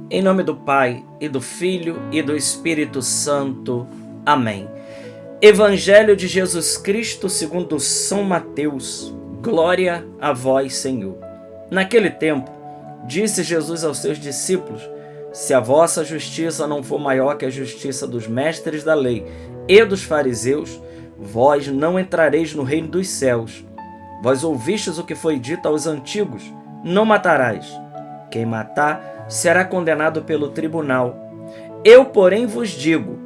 Em nome do Pai, e do Filho, e do Espírito Santo. Amém. Evangelho de Jesus Cristo segundo São Mateus. Glória a vós, Senhor. Naquele tempo, disse Jesus aos seus discípulos: se a vossa justiça não for maior que a justiça dos mestres da lei e dos fariseus, vós não entrareis no reino dos céus. Vós ouvistes o que foi dito aos antigos: não matarás. Quem matar será condenado pelo tribunal. Eu, porém, vos digo: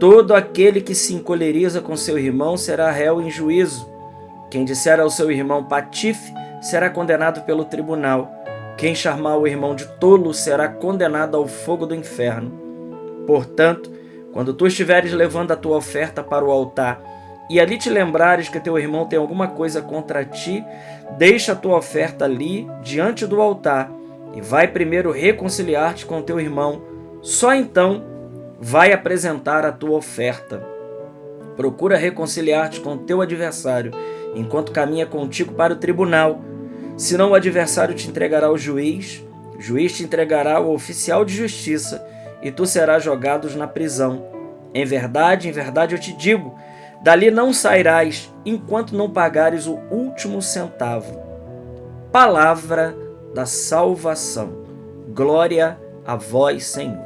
todo aquele que se encoleriza com seu irmão será réu em juízo. Quem disser ao seu irmão patife será condenado pelo tribunal. Quem chamar o irmão de tolo será condenado ao fogo do inferno. Portanto, quando tu estiveres levando a tua oferta para o altar e ali te lembrares que teu irmão tem alguma coisa contra ti, deixa a tua oferta ali diante do altar e vai primeiro reconciliar-te com teu irmão. Só então vai apresentar a tua oferta. Procura reconciliar-te com teu adversário enquanto caminha contigo para o tribunal. Senão o adversário te entregará ao juiz, o juiz te entregará ao oficial de justiça e tu serás jogado na prisão. Em verdade eu te digo, dali não sairás enquanto não pagares o último centavo. Palavra da salvação. Glória a vós, Senhor.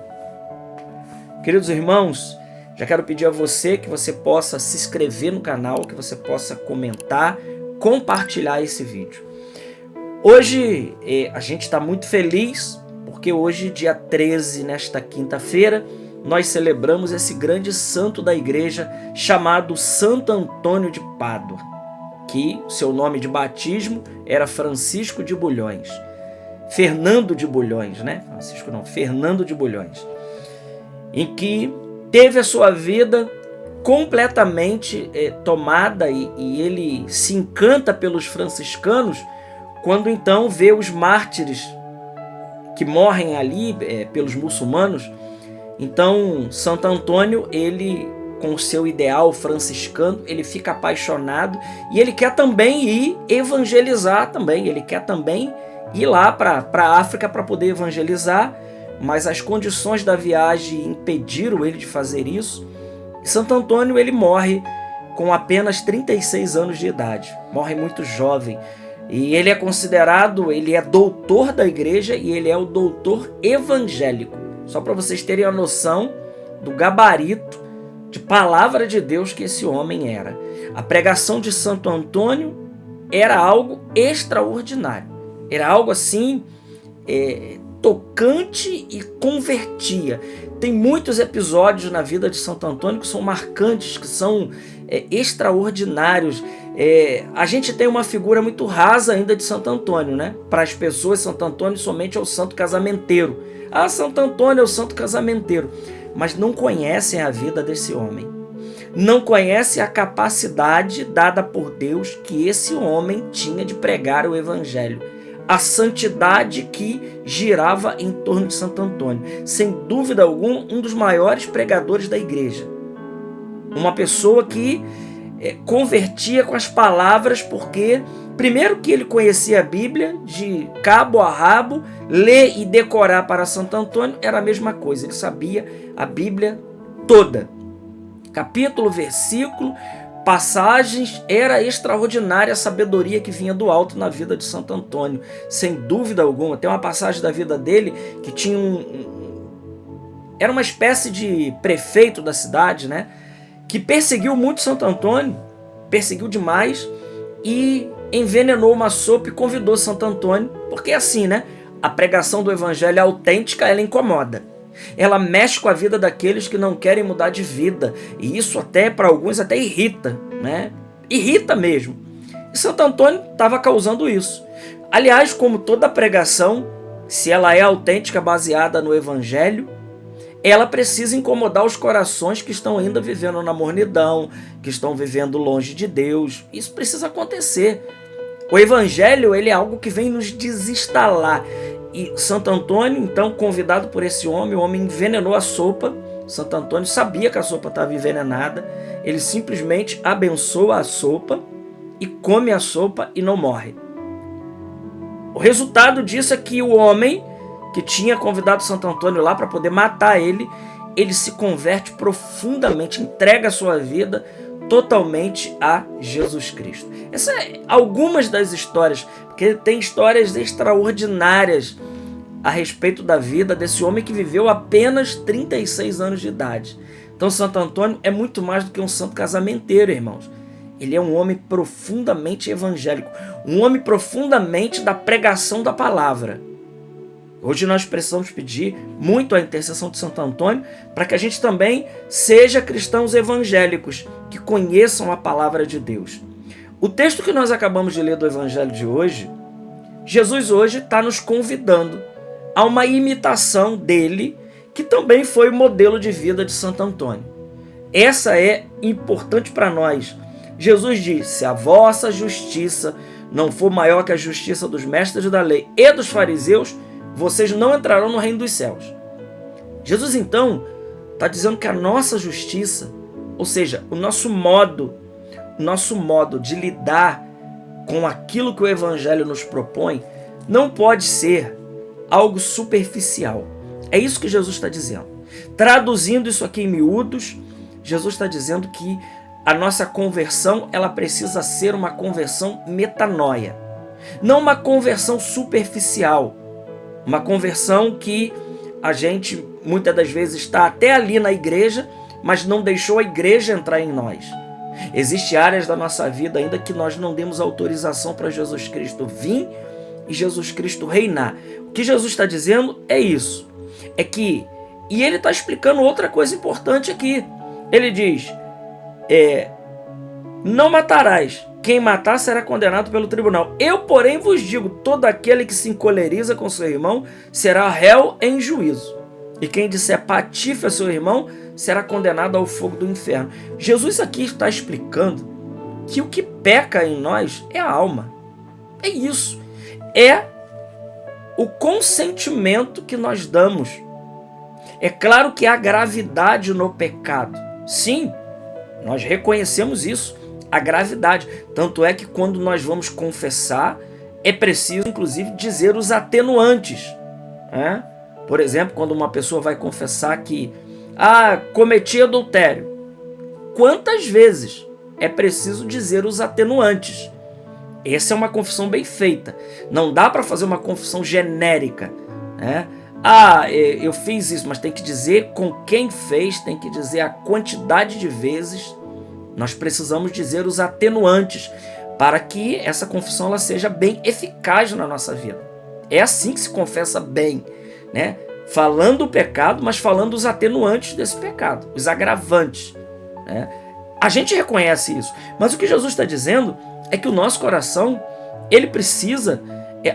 Queridos irmãos, já quero pedir a você que você possa se inscrever no canal, que você possa comentar, compartilhar esse vídeo. Hoje a gente está muito feliz, porque hoje, dia 13, nesta quinta-feira, nós celebramos esse grande santo da igreja chamado Santo Antônio de Pádua, que seu nome de batismo era Francisco de Bulhões. Fernando de Bulhões, né? Francisco não, Fernando de Bulhões. Em que teve a sua vida completamente tomada e ele se encanta pelos franciscanos quando então vê os mártires que morrem ali pelos muçulmanos. Então, Santo Antônio, ele, com o seu ideal franciscano, ele fica apaixonado e ele quer também ir evangelizar também, ele quer também ir lá para a África para poder evangelizar, mas as condições da viagem impediram ele de fazer isso. Santo Antônio, ele morre com apenas 36 anos de idade, morre muito jovem, e ele é considerado, ele é doutor da igreja e ele é o doutor evangélico, só para vocês terem a noção do gabarito de palavra de Deus que esse homem era. A pregação de Santo Antônio era algo extraordinário, era algo assim tocante e convertia. Tem muitos episódios na vida de Santo Antônio que são marcantes, que são extraordinários. A gente tem uma figura muito rasa ainda de Santo Antônio, né? Para as pessoas, Santo Antônio somente é o santo casamenteiro. Ah, Santo Antônio é o santo casamenteiro. Mas não conhecem a vida desse homem. Não conhecem a capacidade dada por Deus que esse homem tinha de pregar o evangelho. A santidade que girava em torno de Santo Antônio. Sem dúvida alguma, um dos maiores pregadores da igreja. Uma pessoa que convertia com as palavras, porque primeiro que ele conhecia a Bíblia de cabo a rabo, ler e decorar para Santo Antônio era a mesma coisa. Ele sabia a Bíblia toda. Capítulo, versículo, passagens, era extraordinária a sabedoria que vinha do alto na vida de Santo Antônio, sem dúvida alguma. Tem uma passagem da vida dele que tinha era uma espécie de prefeito da cidade, né? Que perseguiu muito Santo Antônio, perseguiu demais e envenenou uma sopa e convidou Santo Antônio, porque é assim, né? A pregação do evangelho autêntica, ela incomoda. Ela mexe com a vida daqueles que não querem mudar de vida. E isso até, para alguns, até irrita, né? Irrita mesmo. E Santo Antônio estava causando isso. Aliás, como toda pregação, se ela é autêntica, baseada no evangelho, ela precisa incomodar os corações que estão ainda vivendo na mornidão, que estão vivendo longe de Deus. Isso precisa acontecer. O evangelho, ele é algo que vem nos desinstalar. E Santo Antônio, então, convidado por esse homem, o homem envenenou a sopa. Santo Antônio sabia que a sopa estava envenenada. Ele simplesmente abençoa a sopa e come a sopa e não morre. O resultado disso é que o homem que tinha convidado Santo Antônio lá para poder matar ele se converte profundamente, entrega a sua vida totalmente a Jesus Cristo. Essas são algumas das histórias, porque tem histórias extraordinárias a respeito da vida desse homem que viveu apenas 36 anos de idade. Então Santo Antônio é muito mais do que um santo casamenteiro, irmãos. Ele é um homem profundamente evangélico, um homem profundamente da pregação da palavra. Hoje nós precisamos pedir muito a intercessão de Santo Antônio para que a gente também seja cristãos evangélicos, que conheçam a palavra de Deus. O texto que nós acabamos de ler do Evangelho de hoje, Jesus hoje está nos convidando a uma imitação dele, que também foi o modelo de vida de Santo Antônio. Essa é importante para nós. Jesus disse: se a vossa justiça não for maior que a justiça dos mestres da lei e dos fariseus, vocês não entrarão no reino dos céus. Jesus, então, está dizendo que a nossa justiça, ou seja, o nosso modo de lidar com aquilo que o Evangelho nos propõe, não pode ser algo superficial. É isso que Jesus está dizendo. Traduzindo isso aqui em miúdos, Jesus está dizendo que a nossa conversão, ela precisa ser uma conversão metanoia. Não uma conversão superficial. Uma conversão que a gente muitas das vezes está até ali na igreja, mas não deixou a igreja entrar em nós. Existem áreas da nossa vida ainda que nós não demos autorização para Jesus Cristo vir e Jesus Cristo reinar. O que Jesus está dizendo é isso. E ele está explicando outra coisa importante aqui. Ele diz, não matarás. Quem matar será condenado pelo tribunal. Eu, porém, vos digo, todo aquele que se encoleriza com seu irmão será réu em juízo. E quem disser patife a seu irmão será condenado ao fogo do inferno. Jesus aqui está explicando que o que peca em nós é a alma. É isso. É o consentimento que nós damos. É claro que há gravidade no pecado. Sim, nós reconhecemos isso. A gravidade. Tanto é que quando nós vamos confessar, é preciso, inclusive, dizer os atenuantes. Por exemplo, quando uma pessoa vai confessar que cometi adultério. Quantas vezes é preciso dizer os atenuantes? Essa é uma confissão bem feita. Não dá para fazer uma confissão genérica. Eu fiz isso, mas tem que dizer com quem fez, tem que dizer a quantidade de vezes. Nós precisamos dizer os atenuantes para que essa confissão ela seja bem eficaz na nossa vida. É assim que se confessa bem, né? Falando o pecado, mas falando os atenuantes desse pecado, os agravantes, né? A gente reconhece isso, mas o que Jesus está dizendo é que o nosso coração, ele precisa,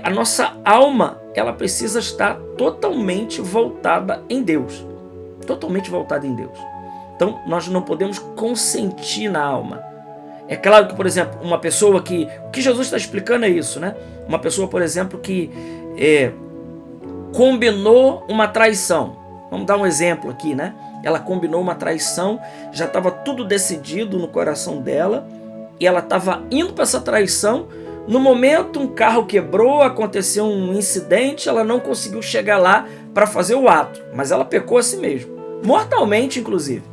a nossa alma, ela precisa estar totalmente voltada em Deus. Totalmente voltada em Deus. Então, nós não podemos consentir na alma. É claro que, por exemplo, uma pessoa que... O que Jesus está explicando é isso, né? Uma pessoa, por exemplo, que combinou uma traição. Vamos dar um exemplo aqui, né? Ela combinou uma traição, já estava tudo decidido no coração dela, e ela estava indo para essa traição. No momento, um carro quebrou, aconteceu um incidente, ela não conseguiu chegar lá para fazer o ato, mas ela pecou a si mesma. Mortalmente, inclusive.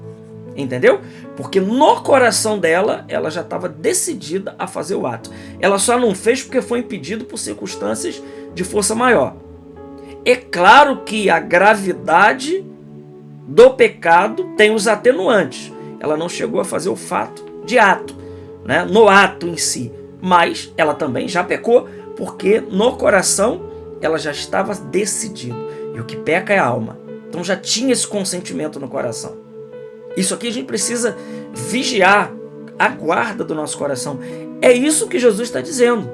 Entendeu? Porque no coração dela, ela já estava decidida a fazer o ato. Ela só não fez porque foi impedido por circunstâncias de força maior. É claro que a gravidade do pecado tem os atenuantes. Ela não chegou a fazer o fato de ato, né? No ato em si. Mas ela também já pecou porque no coração ela já estava decidida. E o que peca é a alma. Então já tinha esse consentimento no coração. Isso aqui a gente precisa vigiar a guarda do nosso coração. É isso que Jesus está dizendo.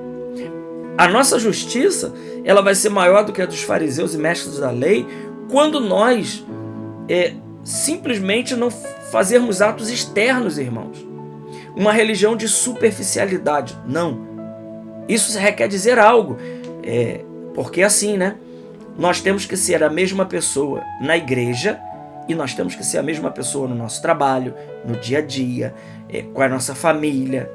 A nossa justiça, ela vai ser maior do que a dos fariseus e mestres da lei quando nós simplesmente não fazermos atos externos, irmãos. Uma religião de superficialidade. Não. Isso requer dizer algo. Porque assim, né? Nós temos que ser a mesma pessoa na igreja e nós temos que ser a mesma pessoa no nosso trabalho, no dia a dia, com a nossa família.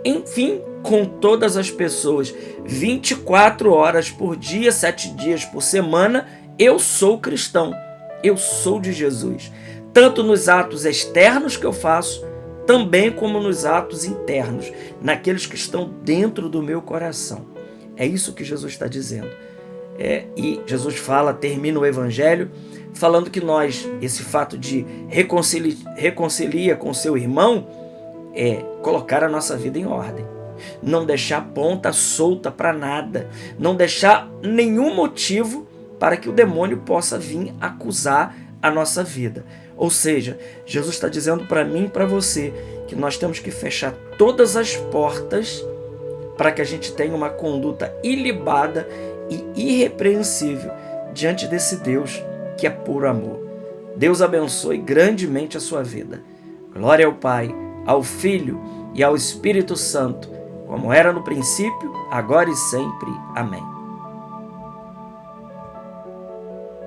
enfim, com todas as pessoas, 24 horas por dia, 7 dias por semana, eu sou cristão, eu sou de Jesus. Tanto nos atos externos que eu faço, também como nos atos internos, naqueles que estão dentro do meu coração. É isso que Jesus está dizendo. E Jesus termina o Evangelho, falando que nós, esse fato de reconcilia com seu irmão, é colocar a nossa vida em ordem. Não deixar ponta solta para nada. Não deixar nenhum motivo para que o demônio possa vir acusar a nossa vida. Ou seja, Jesus está dizendo para mim e para você que nós temos que fechar todas as portas para que a gente tenha uma conduta ilibada e irrepreensível diante desse Deus que é puro amor. Deus abençoe grandemente a sua vida. Glória ao Pai, ao Filho e ao Espírito Santo, como era no princípio, agora e sempre. Amém.